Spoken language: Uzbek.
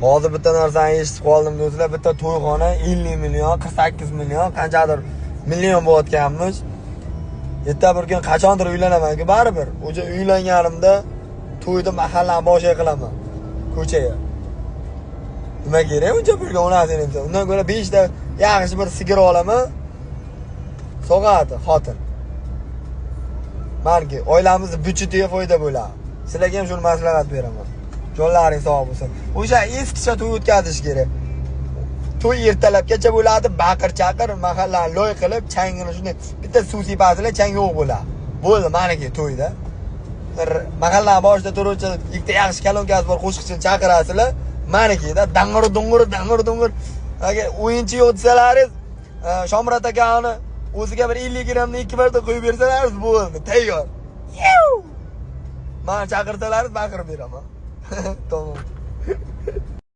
Hozir bitta narsani eshitib qoldim do'stlar. Bitta to'yxona 50 million, 48 million, qanchadir million bo'layotganmiz. Erta bir kun qachondir uylanaman-ku, baribir. O'sha uylanganimda to'yda mahallani boshiga qilaman. Ko'chaga. Nima kerak uncha pulga unasin. Undan ko'ra 5 ta yaxshi bir sigir olaman. So'g'adi xotin. Balki oilamizni byudjetiga foyda bo'ladi. Sizlarga ham shuni maslahat beraman. Jonlaring sog' bo'lsin. O'sha eskicha to'y o'tkazish kerak. To'y ertalabgacha bo'ladi, baqir-chaqir, mahallani loy qilib, changini shunday bitta suv sepasilar, chang yo'q bo'ladi. Bo'ldi, meniki to'yda. Mahallani boshida turuvchi ikkita yaxshi kalonkas bor, qo'shiqchini chaqirasizlar. Menikida dang'ir. Agar o'yinchi yo'q desalaringiz, Shomrat akani o'ziga bir 50 grammni 2 marta qo'yib bersalaringiz bo'ldi, tayyor. Men chaqirsalar baqirib beraman. Tamam.